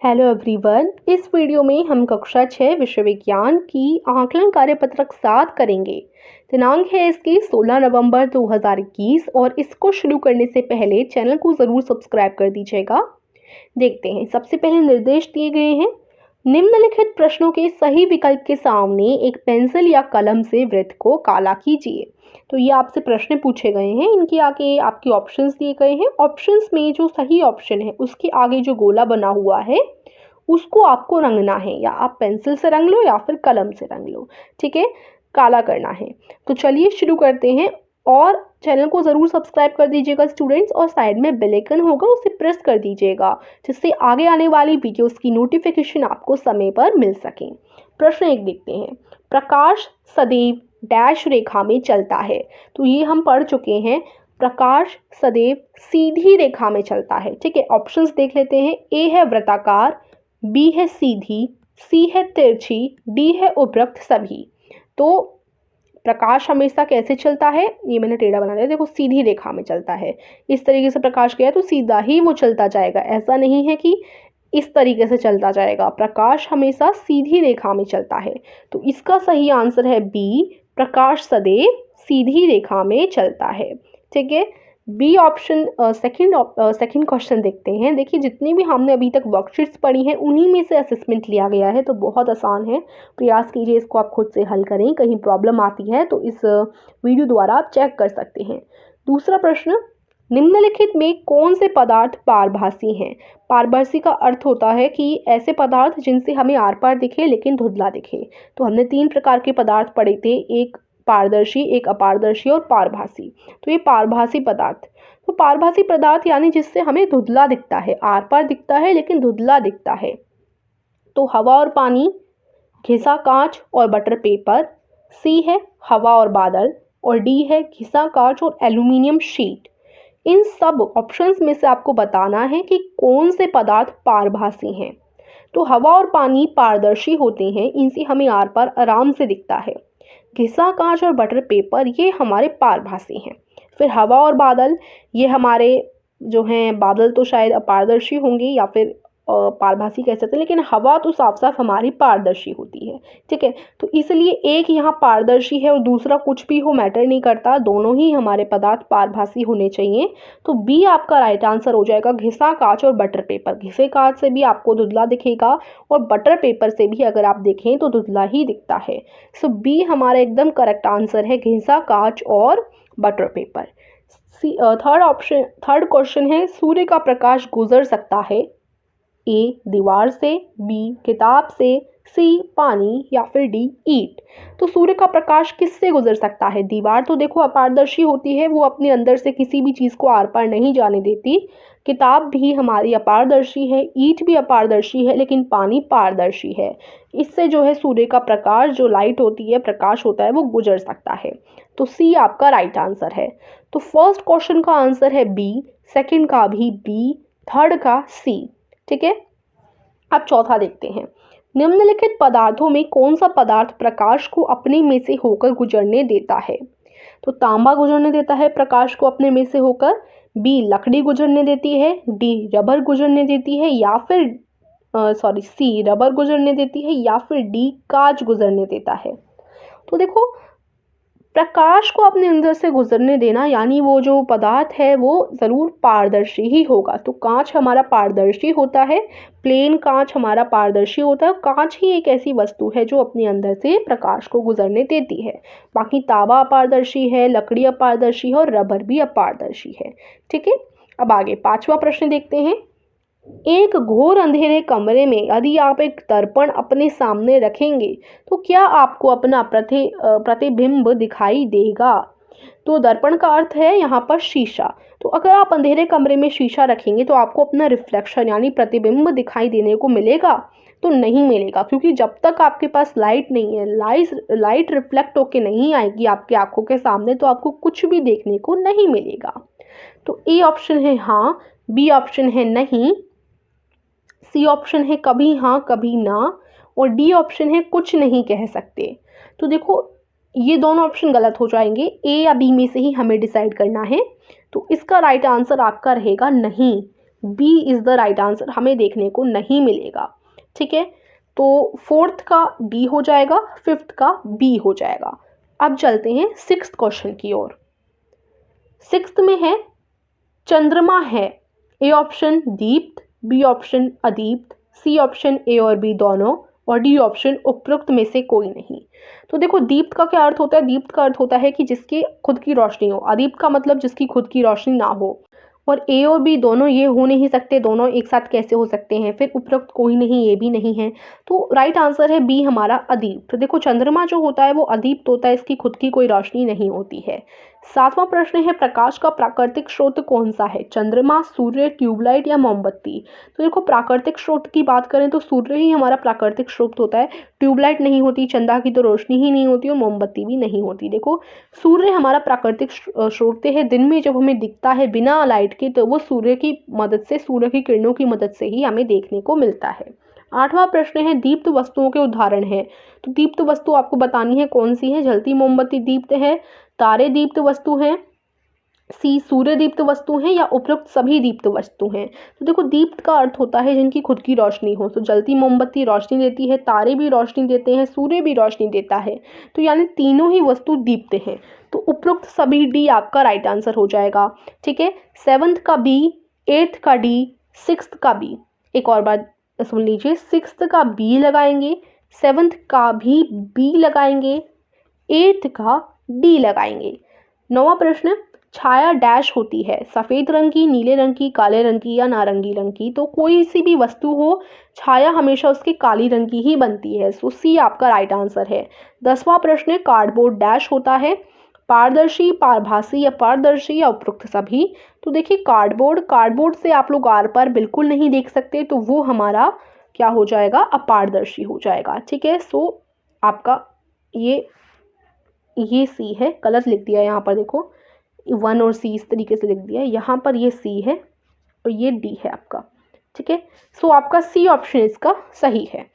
Hello everyone. इस video में हम कक्षा 6 विषय विज्ञान की आकलन कार्यपत्रक 7 करेंगे। दिनांक है इसकी 16 नवंबर 2021 और इसको शुरू करने से पहले चैनल को ज़रूर सब्सक्राइब कर दीजिएगा। देखते हैं, सबसे पहले निर्देश दिए गए हैं। निम्नलिखित प्रश्नों के सही विकल्प के सामने एक पेंसिल या कलम से वृत्त को काला कीजिए। तो ये आपसे प्रश्न पूछे गए हैं, इनके आगे आपके ऑप्शंस दिए गए हैं। ऑप्शंस में जो सही ऑप्शन है उसके आगे जो गोला बना हुआ है उसको आपको रंगना है, या आप पेंसिल से रंग लो या फिर कलम से रंग लो। ठीक है, काला करना है। तो चलिए शुरू करते हैं। और चैनल को ज़रूर सब्सक्राइब कर दीजिएगा स्टूडेंट्स, और साइड में बेल आइकन होगा उसे प्रेस कर दीजिएगा, जिससे आगे आने वाली वीडियोस की नोटिफिकेशन आपको समय पर मिल सके। प्रश्न 1 देखते हैं। प्रकाश सदैव डैश रेखा में चलता है। तो ये हम पढ़ चुके हैं, प्रकाश सदैव सीधी रेखा में चलता है। ठीक है, ऑप्शंस देख लेते हैं। ए है वृत्ताकार, बी है सीधी, सी है तिरछी, डी है उपरोक्त सभी। तो प्रकाश हमेशा कैसे चलता है, ये मैंने टेढ़ा बना दिया, देखो सीधी रेखा में चलता है। इस तरीके से प्रकाश गया तो सीधा ही वो चलता जाएगा, ऐसा नहीं है कि इस तरीके से चलता जाएगा। प्रकाश हमेशा सीधी रेखा में चलता है। तो इसका सही आंसर है बी, प्रकाश सदैव सीधी रेखा में चलता है। ठीक है, बी ऑप्शन। सेकंड क्वेश्चन देखते हैं। देखिए, जितनी भी हमने अभी तक वर्कशीट्स पढ़ी हैं उन्हीं में से असेसमेंट लिया गया है, तो बहुत आसान है। प्रयास कीजिए इसको आप खुद से हल करें। कहीं प्रॉब्लम आती है तो इस वीडियो द्वारा आप चेक कर सकते हैं। दूसरा प्रश्न, निम्नलिखित में कौन से पदार्थ पारभासी हैं। पारभासी का अर्थ होता है कि ऐसे पदार्थ जिनसे हमें आर पार दिखे लेकिन धुंधला दिखे। तो हमने 3 प्रकार के पदार्थ पढ़े थे, एक पारदर्शी, एक अपारदर्शी और पारभासी। तो ये पारभासी पदार्थ, तो पारभासी पदार्थ यानी जिससे हमें धुंधला दिखता है, आर पार दिखता है लेकिन धुंधला दिखता है। तो हवा और पानी, घिसा कांच और बटर पेपर, सी है हवा और बादल, और डी है घिसा कांच और एल्यूमिनियम शीट। इन सब ऑप्शंस में से आपको बताना है कि कौन से पदार्थ पारभासी हैं। तो हवा और पानी पारदर्शी होते हैं, इनसे हमें आर पार आराम से दिखता है। घिसा कांच और बटर पेपर ये हमारे पारभासी हैं। फिर हवा और बादल, ये हमारे जो हैं, बादल तो शायद अपारदर्शी होंगे या फिर पारभासी कह सकते हैं, लेकिन हवा तो साफ साफ हमारी पारदर्शी होती है। ठीक है, तो इसलिए एक यहाँ पारदर्शी है और दूसरा कुछ भी हो, मैटर नहीं करता, दोनों ही हमारे पदार्थ पारभासी होने चाहिए। तो बी आपका राइट आंसर हो जाएगा, घिसा कांच और बटर पेपर। घिसे कांच से भी आपको धुंधला दिखेगा और बटर पेपर से भी अगर आप देखें तो धुंधला ही दिखता है। सो बी हमारा एकदम करेक्ट आंसर है, घिसा कांच और बटर पेपर। थर्ड क्वेश्चन है, सूर्य का प्रकाश गुजर सकता है ए दीवार से, बी किताब से, सी पानी, या फिर डी ईंट। तो सूर्य का प्रकाश किससे गुजर सकता है। दीवार तो देखो अपारदर्शी होती है, वो अपने अंदर से किसी भी चीज़ को आर पार नहीं जाने देती। किताब भी हमारी अपारदर्शी है, ईंट भी अपारदर्शी है, लेकिन पानी पारदर्शी है। इससे जो है सूर्य का प्रकाश, जो लाइट होती है, प्रकाश होता है, वो गुजर सकता है। तो सी आपका राइट आंसर है। तो फर्स्ट क्वेश्चन का आंसर है बी, सेकेंड का भी बी, थर्ड का सी। ठीक है, अब चौथा देखते हैं। निम्नलिखित पदार्थों में कौन सा पदार्थ प्रकाश को अपने में से होकर गुजरने देता है। तो तांबा गुजरने देता है प्रकाश को अपने में से होकर, बी लकड़ी गुजरने देती है, डी रबर गुजरने देती है, या फिर सी रबर गुजरने देती है, या फिर डी कांच गुजरने देता है। तो देखो, प्रकाश को अपने अंदर से गुजरने देना यानी वो जो पदार्थ है वो ज़रूर पारदर्शी ही होगा। तो कांच हमारा पारदर्शी होता है, प्लेन कांच हमारा पारदर्शी होता है। कांच ही एक ऐसी वस्तु है जो अपने अंदर से प्रकाश को गुजरने देती है। बाकी तांबा अपारदर्शी है, लकड़ी अपारदर्शी है और रबर भी अपारदर्शी है। ठीक है, अब आगे पांचवा प्रश्न देखते हैं। एक घोर अंधेरे कमरे में यदि आप एक दर्पण अपने सामने रखेंगे तो क्या आपको अपना प्रतिबिंब दिखाई देगा। तो दर्पण का अर्थ है यहाँ पर शीशा। तो अगर आप अंधेरे कमरे में शीशा रखेंगे तो आपको अपना रिफ्लेक्शन यानी प्रतिबिंब दिखाई देने को मिलेगा। तो नहीं मिलेगा, क्योंकि जब तक आपके पास लाइट नहीं है, लाइट रिफ्लेक्ट होके नहीं आएगी आपकी आंखों के सामने, तो आपको कुछ भी देखने को नहीं मिलेगा। तो ए ऑप्शन है हाँ, बी ऑप्शन है नहीं, सी ऑप्शन है कभी हाँ कभी ना, और डी ऑप्शन है कुछ नहीं कह सकते। तो देखो, ये दोनों ऑप्शन गलत हो जाएंगे, ए या बी में से ही हमें डिसाइड करना है। तो इसका राइट आंसर आपका रहेगा नहीं। B is the right answer हमें देखने को नहीं मिलेगा। ठीक है, तो फोर्थ का डी हो जाएगा, फिफ्थ का बी हो जाएगा। अब चलते हैं सिक्स्थ क्वेश्चन की ओर। सिक्स्थ में है चंद्रमा है, ए ऑप्शन दीप्त, बी ऑप्शन अदीप्त, सी ऑप्शन ए और बी दोनों, और डी ऑप्शन उपरोक्त में से कोई नहीं। तो देखो दीप्त का क्या अर्थ होता है? दीप्त का अर्थ होता है कि जिसकी खुद की रोशनी हो। अदीप्त का मतलब जिसकी खुद की रोशनी ना हो। और ए और बी दोनों ये हो नहीं सकते, दोनों एक साथ कैसे हो सकते हैं? फिर उपरोक्त कोई नहीं, ये भी नहीं है। तो राइट आंसर है बी हमारा अदीप्त। देखो चंद्रमा जो होता है वो अदीप्त होता है, इसकी खुद की कोई रोशनी नहीं होती है। सातवां प्रश्न है प्रकाश का प्राकृतिक स्रोत कौन सा है? चंद्रमा, सूर्य, ट्यूबलाइट या मोमबत्ती? तो देखो प्राकृतिक स्रोत की बात करें तो सूर्य ही हमारा प्राकृतिक स्रोत होता है। ट्यूबलाइट नहीं होती, चंदा की तो रोशनी ही नहीं होती, और मोमबत्ती भी नहीं होती। देखो सूर्य हमारा प्राकृतिक स्रोत है। दिन में जब हमें दिखता है बिना लाइट के, तो वो सूर्य की मदद से, सूर्य की किरणों की मदद से ही हमें देखने को मिलता है। आठवां प्रश्न है दीप्त वस्तुओं के उदाहरण है। तो दीप्त वस्तु आपको बतानी है कौन सी है। जलती मोमबत्ती दीप्त है, तारे दीप्त वस्तु हैं, सी सूर्य दीप्त वस्तु हैं, या उपरोक्त सभी दीप्त वस्तु हैं। तो देखो दीप्त का अर्थ होता है जिनकी खुद की रोशनी हो। तो जलती मोमबत्ती रोशनी देती है, तारे भी रोशनी देते हैं, सूर्य भी रोशनी देता है। तो यानी तीनों ही वस्तु दीप्त हैं। तो उपरोक्त सभी डी आपका राइट आंसर हो जाएगा। ठीक है, सेवंथ का बी, एट्थ का डी, सिक्स्थ का बी। एक और बात सुन लीजिए, सिक्स्थ का बी लगाएंगे, सेवंथ का भी बी लगाएंगे, एट्थ का डी लगाएंगे। नौवां प्रश्न, छाया डैश होती है, सफ़ेद रंग की, नीले रंग की, काले रंग की या नारंगी रंग की? तो कोई सी भी वस्तु हो, छाया हमेशा उसकी काली रंग की ही बनती है। सो सी आपका राइट आंसर है। 10वां प्रश्न, कार्डबोर्ड डैश होता है, पारदर्शी, पारभासी या पारदर्शी या उपरोक्त सभी? तो देखिए कार्डबोर्ड से आप लोग आर पार बिल्कुल नहीं देख सकते, तो वो हमारा क्या हो जाएगा? अपारदर्शी हो जाएगा। ठीक है, सो आपका ये सी है, गलत लिख दिया यहाँ पर। देखो 1 और सी इस तरीके से लिख दिया है, यहाँ पर ये सी है और ये डी है आपका। ठीक है, सो आपका सी ऑप्शन इसका सही है।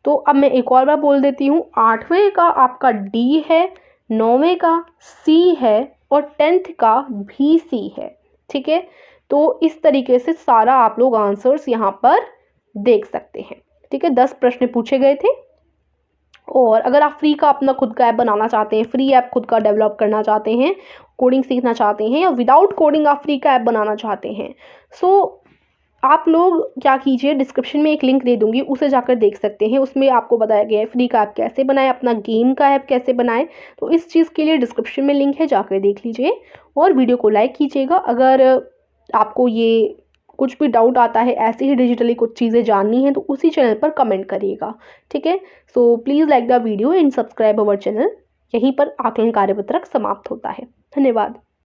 तो अब मैं एक और बार बोल देती हूँ, 8वें का आपका डी है, 9वें का सी है और 10th का भी सी है। ठीक है, तो इस तरीके से सारा आप लोग आंसर्स यहाँ पर देख सकते हैं। ठीक है, 10 प्रश्न पूछे गए थे। और अगर आप फ्री का अपना खुद का ऐप बनाना चाहते हैं, फ्री ऐप खुद का डेवलप करना चाहते हैं, कोडिंग सीखना चाहते हैं, या विदाउट कोडिंग आप फ्री का ऐप बनाना चाहते हैं, सो आप लोग क्या कीजिए, डिस्क्रिप्शन में एक लिंक दे दूंगी, उसे जाकर देख सकते हैं। उसमें आपको बताया गया है फ्री का ऐप कैसे बनाएं, अपना गेम का ऐप कैसे बनाएं। तो इस चीज़ के लिए डिस्क्रिप्शन में लिंक है, जाकर देख लीजिए और वीडियो को लाइक कीजिएगा। अगर आपको ये कुछ भी डाउट आता है, ऐसे ही डिजिटली कुछ चीज़ें जाननी है, तो उसी चैनल पर कमेंट करिएगा। ठीक है, so please like the video and subscribe our channel. यहीं पर आकलन कार्यपत्रक समाप्त होता है। धन्यवाद।